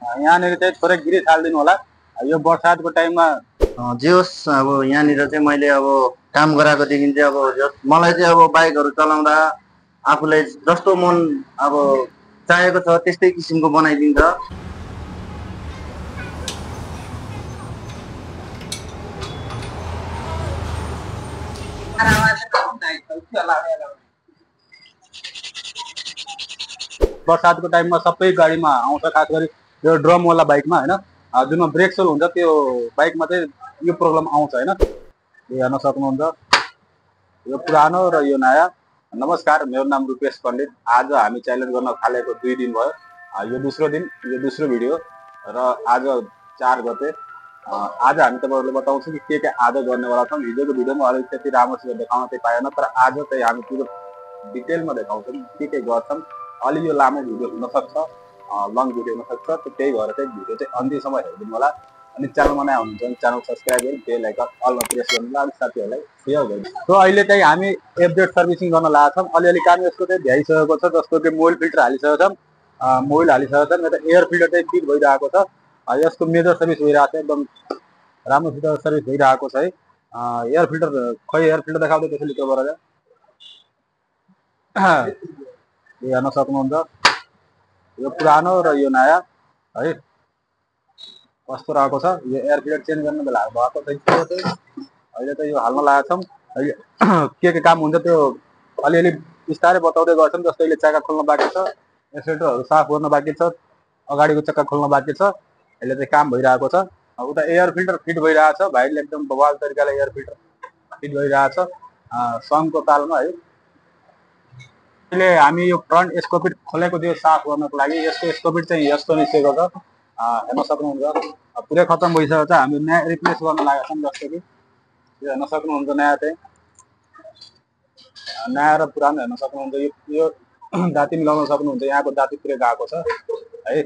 यहाँनिर चाहिँ थोरै गिरी हालिदिनु होला। यो बर्सातको टाइममा जे होस् अब यहाँनिर चाहिँ मैले अब काम गराएको देखि चाहिँ अब मलाई चाहिँ अब बाइकहरू चलाउँदा आफूलाई जस्तो मन अब चाहेको छ त्यस्तै किसिमको बनाइदिन्छ। बर्सातको टाइममा सबै गाडीमा आउँछ, खास गरी यो ड्रमवाला बाइकमा होइन, जुनमा ब्रेक सोल हुन्छ त्यो बाइकमा चाहिँ यो प्रब्लम आउँछ होइन। यो हेर्न सक्नुहुन्छ, यो पुरानो र यो नयाँ। नमस्कार, मेरो नाम रुपेश पण्डित। आज हामी च्यालेन्ज गर्न थालेको 2 दिन भयो। यो दोस्रो भिडियो र आज 4 गते। आज हामी तपाईँहरूलाई बताउँछौँ कि के आज गर्नेवाला छौँ। हिजोको भिडियोमा अलिक त्यति राम्रोसँग देखाउन चाहिँ पाएन, तर आज चाहिँ हामी पुरो डिटेलमा देखाउँछौँ के गर्छौँ। अलि यो लामो भिडियो हुनसक्छ, लङ भिडियो हुनसक्छ, त्यही भएर चाहिँ भिडियो चाहिँ अन्त्यसम्म हेरिदिनु होला। अनि च्यानलमा नयाँ हुनुहुन्छ भने च्यानल सब्सक्राइब गरी बेल आइकन अलमा प्रेस गर्नु होला, अनि साथीहरूलाई सेयर गर्नु। सो अहिले चाहिँ हामी एफजेड सर्भिसिङ गर्न लागेको छौँ। अलिअलि काम यसको चाहिँ भ्याइसकेको छ, जस्तो कि मोइल फिल्टर हालिसकेको छौँ, मोइल हालिसकेको छौँ, यता एयर फिल्टर चाहिँ फिट भइरहेको छ। यसको मेजर सर्भिस भइरहेको छ, एकदम राम्रोसित सर्भिस भइरहेको छ है। एयर फिल्टर खै एयर फिल्टर देखाउँदै त्यसैले त्यो गरेर हेर्न सक्नुहुन्छ, यो पुरानो र यो नयाँ है कस्तो रहेको छ। यो एयर फिल्टर चेन्ज गर्ने बेला भएको चाहिँ अहिले चाहिँ यो हाल्न लागेको छौँ। के काम हुन्छ त्यो अलिअलि बिस्तारै बताउँदै गर्छौँ। जस्तो अहिले चक्का खोल्न बाँकी छ, एक्सिलेटरहरू साफ गर्न बाँकी छ, अगाडिको चक्का खोल्न बाँकी छ। अहिले चाहिँ काम भइरहेको छ। उता एयर फिल्टर फिट भइरहेको छ, भाइले एकदम बवाल तरिकाले एयर फिल्टर फिट भइरहेको छ सङको तालमा है। अहिले हामी यो फ्रन्ट स्कोपिट खोलेको थियो साफ गर्नको लागि। यसको स्कोपिट चाहिँ यस्तो निस्केको छ, हेर्न सक्नुहुन्छ, पुरै खत्तम भइसकेको छ। हामी नयाँ रिप्लेस गर्न लागेका छौँ। जस्तो कि यो हेर्न सक्नुहुन्छ, नयाँ चाहिँ नयाँ र पुरानो हेर्न सक्नुहुन्छ। यो दाँती मिलाउन सक्नुहुन्छ, यहाँको दाँती पुरै गएको छ है।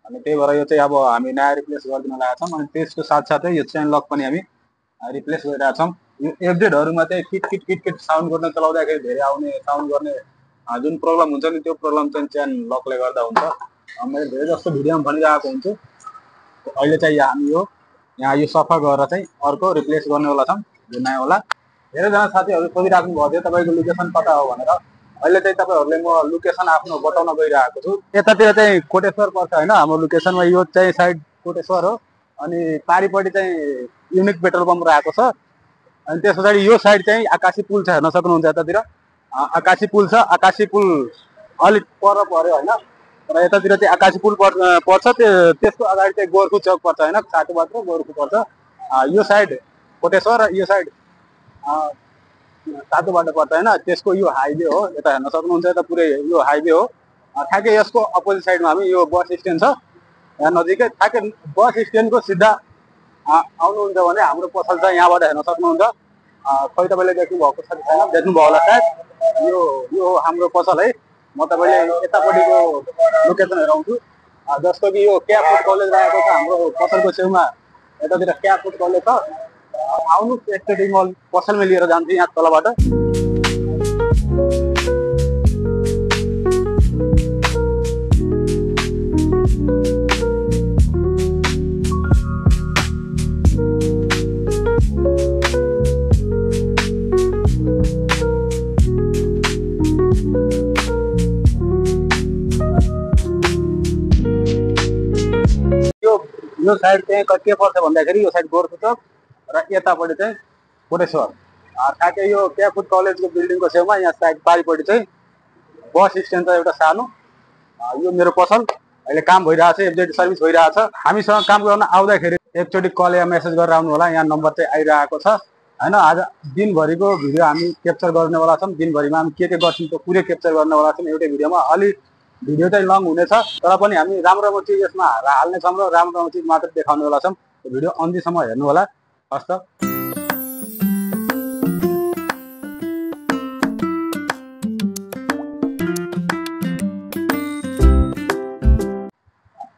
अनि त्यही भएर यो चाहिँ अब हामी नयाँ रिप्लेस गरिदिन लागेका छौँ। अनि त्यसको साथसाथै यो चेन लक पनि हामी रिप्लेस गरिरहेका छौँ। यो एफजेडहरूमा चाहिँ किट साउन्ड गर्न चलाउँदाखेरि धेरै आउने साउन्ड गर्ने जुन प्रब्लम हुन्छ नि, त्यो प्रब्लम चाहिँ चेन लकले गर्दा हुन्छ। मैले धेरै जस्तो भिडियोमा भनिरहेको हुन्छु। अहिले चाहिँ हामी यहाँ यो सफा गरेर चाहिँ अर्को रिप्लेस गर्नेवाला छौँ, यो नयाँवाला। धेरैजना साथीहरू सोधिराख्नु भएको थियो तपाईँको लोकेसन कता हो भनेर। अहिले चाहिँ तपाईँहरूले म लोकेसन आफ्नो बताउन गइरहेको छु। यतातिर चाहिँ कोटेश्वर पर्छ होइन हाम्रो लोकेसनमा। यो चाहिँ साइड कोटेश्वर हो, अनि पारिपट्टि चाहिँ युनिक पेट्रोल पम्प रहेको छ। अनि त्यस पछाडि यो साइड चाहिँ आकाशी पुल छ, हेर्न सक्नुहुन्छ। यतातिर आकाशी पुल छ। आकाशी पुल अलिक पर पर्यो होइन, र यतातिर चाहिँ आकाशी पुल पर्छ। त्यसको अगाडि चाहिँ गोर्खु चौक पर्छ होइन, साटो बाटो गोर्खु पर्छ। यो साइड कोटेश्वर, यो साइड सातो बाटो पर्छ होइन। त्यसको यो हाइवे हो, यता हेर्न सक्नुहुन्छ। यता पुरै यो हाइवे हो। ठ्याक्कै यसको अपोजिट साइडमा हामी यो बस स्ट्यान्ड छ, यहाँ नजिकै। ठ्याक्कै बस स्ट्यान्डको सिधा आउनुहुन्छ भने हाम्रो पसल छ, यहाँबाट हेर्न सक्नुहुन्छ। खै तपाईँले देख्नु भएको छ कि छैन, देख्नुभयो होला सायद। यो हाम्रो पसल है। म तपाईँले यतापट्टिको लोकेसन हेराउँछु। जस्तो कि यो क्या फुड कलेज रहेको छ हाम्रो पसलको छेउमा। यतातिर क्या फुड कलेज छ। आउनुहोस्, एकचोटि म पसलमा लिएर जान्छु यहाँ तलबाट। यो साइड चाहिँ के पर्छ भन्दाखेरि यो साइड गोर्खु चौक र यतापट्टि चाहिँ कोटेश्वर। ठ्याक्कै यो क्या फुड कलेजको बिल्डिङको छेउमा यहाँ साइड पारिपट्टि चाहिँ बस स्ट्यान्ड छ एउटा सानो। यो मेरो पसल अहिले काम भइरहेको छ, एफजेड सर्भिस भइरहेको छ। हामीसँग काम गर्न आउँदाखेरि एकचोटि कल या मेसेज गरेर आउनु होला, यहाँ नम्बर चाहिँ आइरहेको छ होइन। आज दिनभरिको भिडियो हामी क्याप्चर गर्नेवाला छौँ। दिनभरिमा हामी के गर्छौँ त्यो पुरै क्याप्चर गर्नेवाला छौँ एउटै भिडियोमा। अलि भिडियो चाहिँ लङ हुनेछ, तर पनि हामी राम्रो चिज यसमा हाल्नेछौँ र राम्रो चिज मात्र देखाउनेवाला छौँ। भिडियो अन्त्यसम्म हेर्नु होला। हस् त।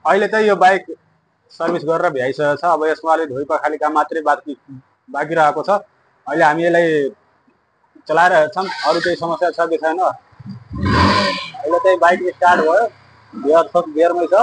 अहिले चाहिँ यो बाइक सर्भिस गरेर भ्याइसकेको छ। अब यसमा अलिक धोइ पखाली काम मात्रै बाँकी रहेको छ। अहिले हामी यसलाई चलाइरहेका छौँ, अरू केही समस्या छ कि छैन। अहिले चाहिँ बाइक स्टार्ट भयो, गियरमै छ।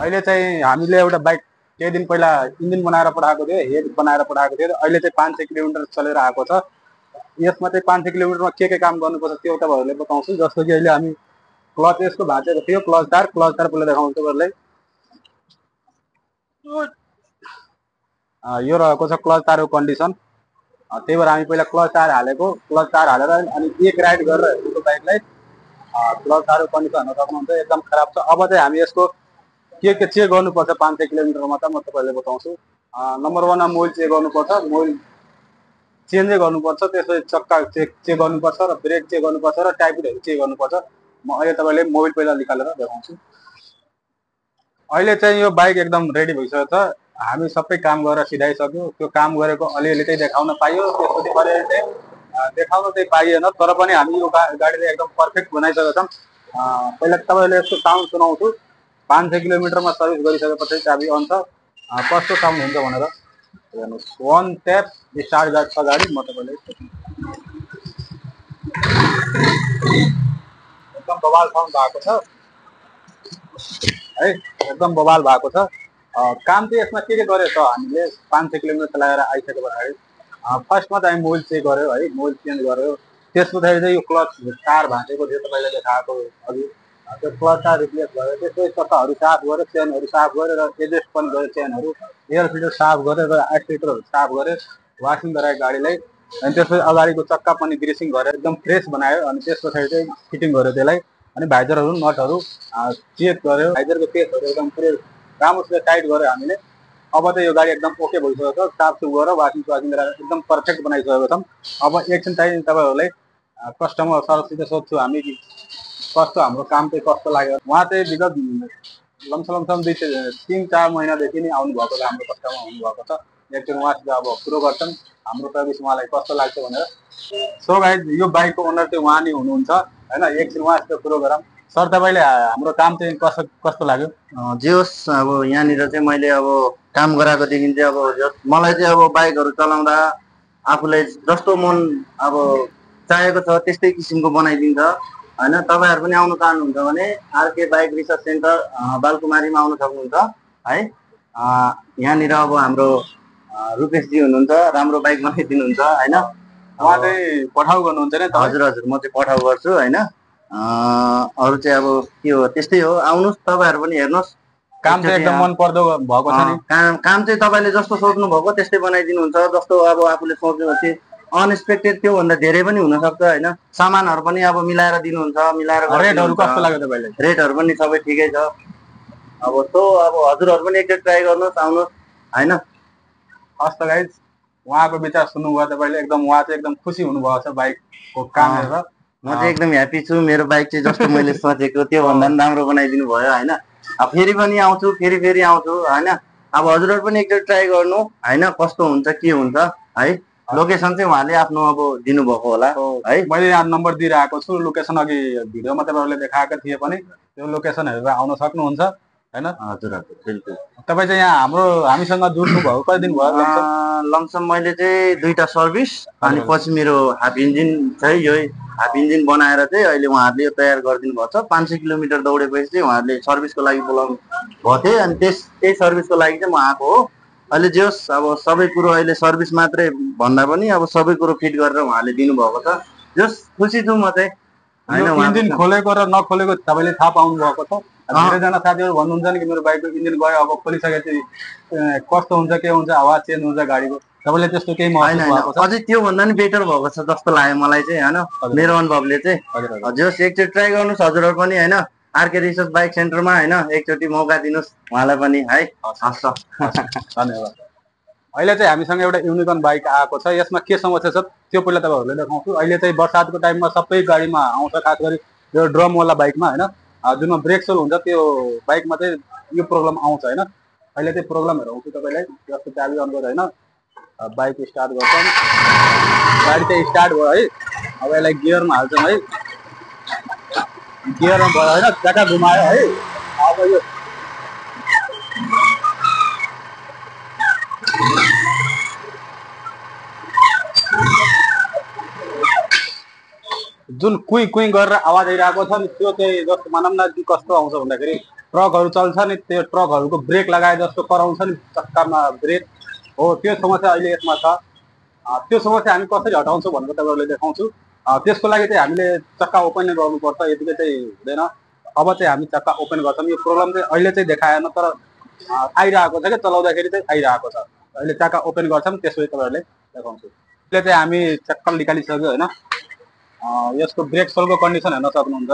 अहिले चाहिँ हामीले एउटा बाइक केही दिन पहिला इन्जिन बनाएर पठाएको थियो, हेड बनाएर पठाएको थियो। अहिले चाहिँ 500 किलोमिटर चलेर आएको छ। यसमा चाहिँ 500 किलोमिटरमा के काम गर्नुपर्छ त्यो तपाईँहरूले बताउँछु। जस्तो कि अहिले हामी क्लच यसको भाँचेको थियो, क्लच तार पहिला देखाउँछु तपाईँहरूलाई। यो रहेको छ क्लच तारको कन्डिसन। त्यही भएर हामी पहिला क्लच तार हालेको, क्लच तार हालेर अनि एक राइड गरेर हेरेको बाइकलाई। क्लच तारको कन्डिसन हेर्न सक्नुहुन्छ, एकदम खराब छ। अब चाहिँ हामी यसको के चेक गर्नुपर्छ 500 किलोमिटरमा त म तपाईँहरूले बताउँछु। नम्बर 1 मा मोइल चेक गर्नुपर्छ, मोइल चेन्जै गर्नुपर्छ। त्यसपछि चक्का चेक गर्नुपर्छ र ब्रेक चेक गर्नुपर्छ र टाइपहरू चेक गर्नुपर्छ। म अहिले तपाईँले मोबाइल पहिला निकालेर देखाउँछु। अहिले चाहिँ यो बाइक एकदम रेडी भइसकेको छ। हामी सबै काम गरेर सिधाइसक्यो। त्यो काम गरेको अलिअलि चाहिँ देखाउन पाइयो, त्यसपछि अलिअलि चाहिँ देखाउन चाहिँ पाइएन। तर पनि हामी यो गाडीलाई एकदम पर्फेक्ट बनाइसकेका छौँ। पहिला तपाईँहरूले यसको साउन्ड सुनाउँछु। 500 किलोमिटरमा सर्भिस गरिसकेपछि चाबी अन छ, कस्तो साउन्ड हुन्छ भनेर हेर्नुहोस्। 1 ट्याप स्टार्ट गर्छ गाडी। म तपाईँले एकदम बवाल साउन्ड भएको छ है, एकदम बवाल भएको छ। काम चाहिँ यसमा के गरेछ हामीले 500 किलोमिटर चलाएर आइसके पछाडि फर्स्टमा चाहिँ हामी मोइल चेक गऱ्यो है, मोइल चेन्ज गऱ्यो। त्यस पछाडि चाहिँ यो क्लच तार भाँचेको थियो तपाईँले देखाएको अघि, त्यो क्लच तार रिप्लेस भयो। त्यसपछि चक्काहरू साफ गऱ्यो, चेनहरू साफ गरेर एडजस्ट पनि गऱ्यो चेनहरू, एयर फिल्टर साफ गरेर एक्सिलेटरहरू साफ गरेर वासिङ गरायो गाडीलाई। अनि त्यसपछि अगाडिको चक्का पनि ग्रिसिङ गरेर एकदम फ्रेस बनायो। अनि त्यस पछाडि चाहिँ फिटिङ गर्यो त्यसलाई। अनि भाइजरहरू नटहरू चेक गर्यो, भाइजरको पेचहरू एकदम पुरै राम्रोसित टाइट गर्यो हामीले। अब चाहिँ यो गाडी एकदम ओके भइसकेको छ, साफसुफ गरेर वासिङ गरेर एकदम पर्फेक्ट बनाइसकेको छौँ। अब एकछिन चाहिँ तपाईँहरूलाई कस्टमर सरसित सोध्छु हामी कि कस्तो हाम्रो काम चाहिँ कस्तो लाग्यो। उहाँ चाहिँ विगत लमसम 3-4 महिनादेखि नै आउनुभएको छ, हाम्रो कस्टमर हुनुभएको छ। एकचोटि उहाँसित अब कुरो गर्छन् हाम्रो सर्भिस उहाँलाई कस्तो लाग्छ भनेर। सो गाइज यो बाइकको ओनर चाहिँ उहाँ नै हुनुहुन्छ होइन। एकछिन उहाँसित कुरो गरौँ। सर तपाईँले हाम्रो काम चाहिँ कस्तो लाग्यो? जे होस्, अब यहाँनिर चाहिँ मैले अब काम गराएकोदेखि चाहिँ अब मलाई चाहिँ अब बाइकहरू चलाउँदा आफूलाई जस्तो मन अब चाहेको छ त्यस्तै किसिमको बनाइदिन्छ होइन। तपाईँहरू पनि आउनु चाहनुहुन्छ भने आरके बाइक रिसर्च सेन्टर बालकुमारीमा आउन सक्नुहुन्छ है। यहाँनिर अब हाम्रो रुपेशजी हुनुहुन्छ, राम्रो बाइक बनाइदिनुहुन्छ होइन। उहाँ चाहिँ पठाउ गर्नुहुन्छ नि? हजुर हजुर, म चाहिँ पठाउ गर्छु होइन। अरू चाहिँ अब के हो, त्यस्तै हो। आउनुहोस्, तपाईँहरू पनि हेर्नुहोस्। काम चाहिँ एकदम मन पर्दो भएको छ नि। काम चाहिँ तपाईँले जस्तो सोच्नु भएको त्यस्तै बनाइदिनुहुन्छ। जस्तो अब आफूले सोच्नु चाहिँ अनएक्सपेक्टेड त्योभन्दा धेरै पनि हुनसक्छ होइन। सामानहरू पनि अब मिलाएर दिनुहुन्छ, मिलाएर रेटहरू कस्तो लाग्यो तपाईँले? रेटहरू पनि सबै ठिकै छ। अब अब हजुरहरू पनि एकचोटि ट्राई गर्नुहोस्, आउनुहोस् होइन। हस् त गाइज, उहाँको विचार सुन्नुभयो तपाईँले। एकदम उहाँ चाहिँ एकदम खुसी हुनुभएको छ बाइकको काम हेरेर। म चाहिँ एकदम ह्याप्पी छु। मेरो बाइक चाहिँ जस्तो मैले सोचेको त्योभन्दा पनि राम्रो बनाइदिनु भयो होइन। अब फेरि पनि आउँछु, फेरि आउँछु होइन। अब हजुरहरू पनि एकचोटि ट्राई गर्नु होइन, कस्तो हुन्छ के हुन्छ है। लोकेसन चाहिँ उहाँले आफ्नो अब दिनुभएको होला है। मैले यहाँ नम्बर दिइरहेको छु। लोकेसन अघि भिडियोमा तपाईँहरूले देखाएको थिए पनि त्यो लोकेसन हेरेर आउन सक्नुहुन्छ होइन। हजुर हजुर, बिल्कुल। तपाईँ चाहिँ यहाँ हामीसँग जुड्नु भएको कति दिन भयो? लमसम मैले चाहिँ 2टा सर्भिस अनि पछि मेरो हाफ इन्जिन चाहिँ यो हाफ इन्जिन बनाएर चाहिँ अहिले उहाँहरूले यो तयार गरिदिनु भएको छ। 500 किलोमिटर दौडेपछि चाहिँ उहाँहरूले सर्भिसको लागि बोलाउनु भएको थियो। अनि त्यही सर्भिसको लागि चाहिँ म आएको हो। अहिले जे होस्, अब सबै कुरो अहिले सर्भिस मात्रै भन्दा पनि अब सबै कुरो फिट गरेर उहाँले दिनुभएको छ। जस खुसी छु म चाहिँ होइन। इन्जिन खोलेको र नखोलेको तपाईँले थाहा पाउनु भएको छ। धेरैजना साथीहरू भन्नुहुन्छ नि कि मेरो बाइकको इन्जिन गयो, अब खोलिसकेपछि कस्तो हुन्छ, के हुन्छ, आवाज चेन्ज हुन्छ गाडीको। तपाईँले त्यस्तो केही महसुस भएको छ? अझै त्योभन्दा नि बेटर भएको छ जस्तो लाग्यो मलाई चाहिँ होइन, मेरो अनुभवले चाहिँ। हजुर एकचोटि ट्राई गर्नुहोस् हजुरहरू पनि होइन। आरके रिसर्च बाइक सेन्टरमा होइन एकचोटि मौका दिनुहोस् उहाँलाई पनि है। हस् धन्यवाद। अहिले चाहिँ हामीसँग एउटा युनिकर्न बाइक आएको छ। यसमा के समस्या छ त्यो पहिला तपाईँहरूले देखाउँछु। अहिले चाहिँ बर्सातको टाइममा सबै गाडीमा आउँछ, खास गरी यो ड्रमवाला बाइकमा होइन, जुनमा ब्रेक सोल हुन्छ त्यो बाइकमा चाहिँ यो प्रब्लम आउँछ होइन। अहिले चाहिँ प्रब्लम हेराउँछु तपाईँलाई। जस्तो चाबी अन गरेर होइन बाइक स्टार्ट गर्छौँ, गाडी चाहिँ स्टार्ट भयो है। अब यसलाई गियरमा हाल्छौँ है, गियरमा भयो होइन, चक्का घुमायो है। अब यो जुन कुइँ कुइँ गरेर आवाज आइरहेको छ नि त्यो चाहिँ जस्तो भनौँ न कस्तो आउँछ भन्दाखेरि ट्रकहरू चल्छ नि त्यो ट्रकहरूको ब्रेक लगाए जस्तो कराउँछ नि चक्कामा ब्रेक हो, त्यो समस्या अहिले यसमा छ। त्यो समस्या हामी कसरी हटाउँछौँ भनेर तपाईँहरूले देखाउँछु। त्यसको लागि चाहिँ हामीले चक्का ओपन गर्नुपर्छ, यतिकै चाहिँ हुँदैन। अब चाहिँ हामी चक्का ओपन गर्छौँ। यो प्रब्लम चाहिँ अहिले चाहिँ देखाएन तर आइरहेको छ क्या, चलाउँदाखेरि चाहिँ आइरहेको छ। अहिले चक्का ओपन गर्छौँ, त्यसपछि तपाईँहरूले देखाउँछु। अहिले चाहिँ हामी चक्का निकालिसक्यो होइन। यसको ब्रेक सोलको कन्डिसन हेर्न सक्नुहुन्छ।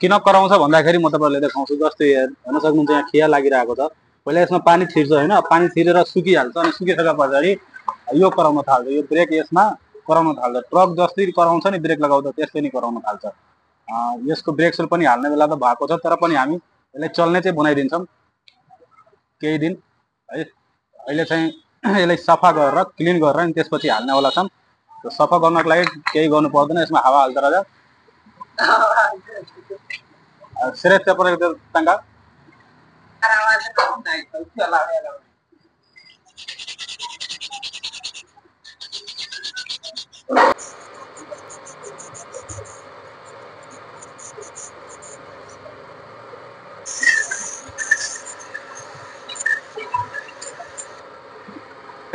किन कराउँछ भन्दाखेरि म तपाईँहरूले देखाउँछु। जस्तै हेर्न सक्नुहुन्छ यहाँ खिया लागिरहेको छ। पहिला यसमा पानी छिर्छ होइन, पानी छिरेर सुकिहाल्छ अनि सुकिसके पछाडि यो कराउन थाल्छ। यो ब्रेक यसमा कराउन थाल्छ। ट्रक जसरी कराउँछ नि ब्रेक लगाउँदा त्यस्तै नै कराउन थाल्छ। यसको ब्रेक सोल पनि हाल्ने बेला त भएको छ तर पनि हामी यसलाई चल्ने चाहिँ बनाइदिन्छौँ केही दिन है। अहिले चाहिँ यसलाई सफा गरेर क्लिन गरेर अनि त्यसपछि हाल्नेवाला छौँ। सफा गर्नको लागि केही गर्नु पर्दैन, यसमा हावा हाल्दा राजा सिरेच परेको तङ्गा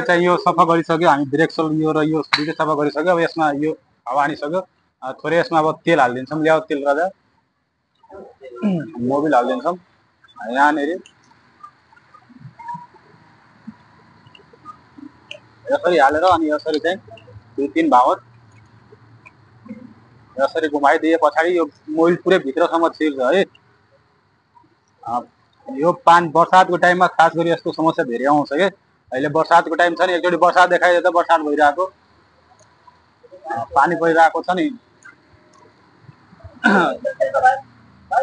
चाहिँ यो सफा गरिसक्यो हामी। ब्रेक सोल यो र यो दुइटै सफा गरिसक्यो। अब यसमा यो हावा हानिसक्यो। थोरै यसमा अब तेल हालिदिन्छौँ। ल्याउ तेल राजा, मोबिल हालिदिन्छौँ यहाँनिर। यसरी हालेर अनि यसरी चाहिँ 2-3 भावर यसरी घुमाइदिए पछाडि यो मोबिल पुरै भित्रसम्म छिर्छ है। यो बर्सातको टाइममा खास गरी यस्तो समस्या धेरै आउँछ कि। अहिले बर्सातको टाइम छ नि, एकचोटि बर्सात देखाइदियो त बर्सात भइरहेको पानी परिरहेको छ नि,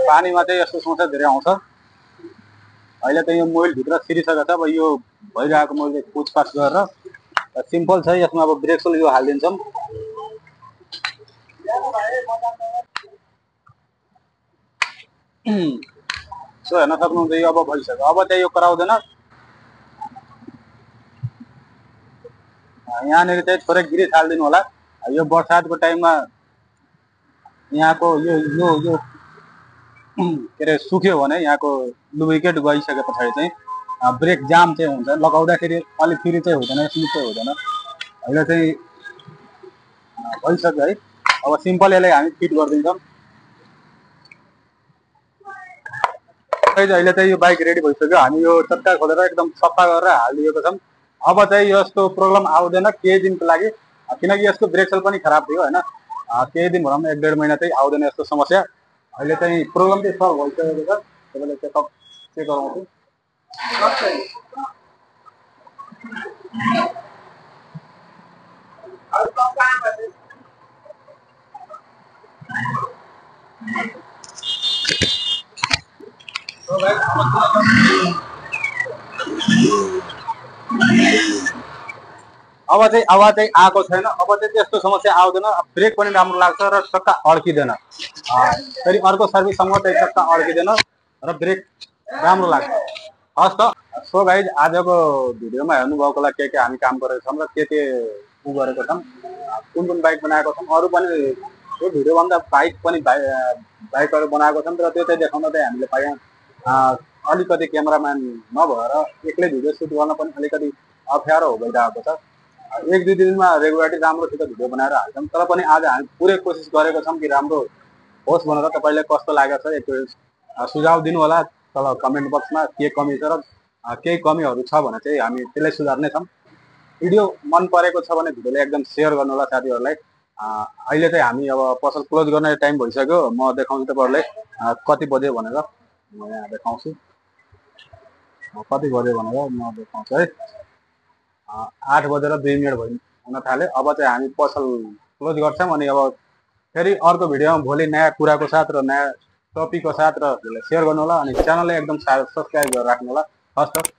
पानीमा चाहिँ यस्तो समस्या धेरै आउँछ। अहिले त यो मोबिल भित्र छिरिसकेको छ। अब यो भइरहेको मोबिल पुछपाछ गरेर सिम्पल छ। यसमा अब ब्रेक सोल यो हालिदिन्छौँ। सो हेर्न सक्नुहुन्छ यो अब भइसक्यो। अब चाहिँ यो कराउँदैन। यहाँनिर चाहिँ थोरै ग्रिस हालिदिनु होला। यो बर्सातको टाइममा यहाँको यो यो यो के अरे सुक्यो भने यहाँको लुब्रिकेट गइसके पछाडि चाहिँ ब्रेक जाम चाहिँ हुन्छ, लगाउँदाखेरि अलिक फ्री चाहिँ हुँदैन, स्मुथ चाहिँ हुँदैन। अहिले चाहिँ भइसक्यो है। अब सिम्पल यसलाई हामी फिट गरिदिन्छौँ। अहिले चाहिँ यो बाइक रेडी भइसक्यो। हामी यो चक्का खोलेर एकदम सफा गरेर हालिदिएको छौँ। अब चाहिँ यस्तो प्रब्लम आउँदैन केही दिनको लागि, किनकि यसको ब्रेक सोल पनि खराब थियो होइन। केही दिन भनौँ 1-1.5 महिना चाहिँ आउँदैन यस्तो समस्या। अहिले चाहिँ प्रब्लम चाहिँ सल्भ भइसकेको छ। तपाईँले चेकअप के गराउँछु। अब चाहिँ आवाज चाहिँ आएको छैन। अब चाहिँ त्यस्तो समस्या आउँदैन। ब्रेक पनि राम्रो लाग्छ र चक्का अड्किँदैन। फेरि अर्को सर्भिससम्म चाहिँ चक्का अड्किँदैन र ब्रेक राम्रो लाग्छ। हस् त। सो गाइज आजको भिडियोमा हेर्नुभएकोलाई के हामी काम गरेको छौँ र के उ गरेको छौँ, कुन कुन बाइक बनाएको छौँ, अरू पनि यो भिडियोभन्दा बाइक पनि बाइकहरू बनाएको छौँ र त्यो चाहिँ देखाउन चाहिँ हामीले पायौँ। अलिकति क्यामेराम्यान नभएर एक्लै भिडियो सुट गर्न पनि अलिकति अप्ठ्यारो भइरहेको छ। 1-2 दिनमा रेगुलरिटी राम्रोसित भिडियो बनाएर हाल्छौँ। तर पनि आज हामी पुरै कोसिस गरेको छौँ कि राम्रो होस् भनेर। तपाईँलाई कस्तो लागेको छ एकचोटि सुझाव दिनु होला तल कमेन्ट बक्समा के कमी छ र केही कमीहरू छ भने चाहिँ हामी त्यसलाई सुधार्नेछौँ। भिडियो मन परेको छ भने भिडियोलाई एकदम सेयर गर्नु होला साथीहरूलाई। अहिले चाहिँ हामी अब पसल क्लोज गर्ने टाइम भइसक्यो। म देखाउँछु तपाईँहरूलाई कति बज्यो भनेर। म यहाँ देखाउँछु कति बज्यो भनेर म देखाउँछु है। 8:02 हुन थाल्यो। अब चाहिँ हामी पसल क्लोज गर्छौँ अनि अब फेरि अर्को भिडियोमा भोलि नयाँ कुराको साथ र नयाँ टपिकको साथ र सेयर गर्नु होला अनि च्यानललाई एकदम सब्सक्राइब गरेर राख्नु होला। हस् त।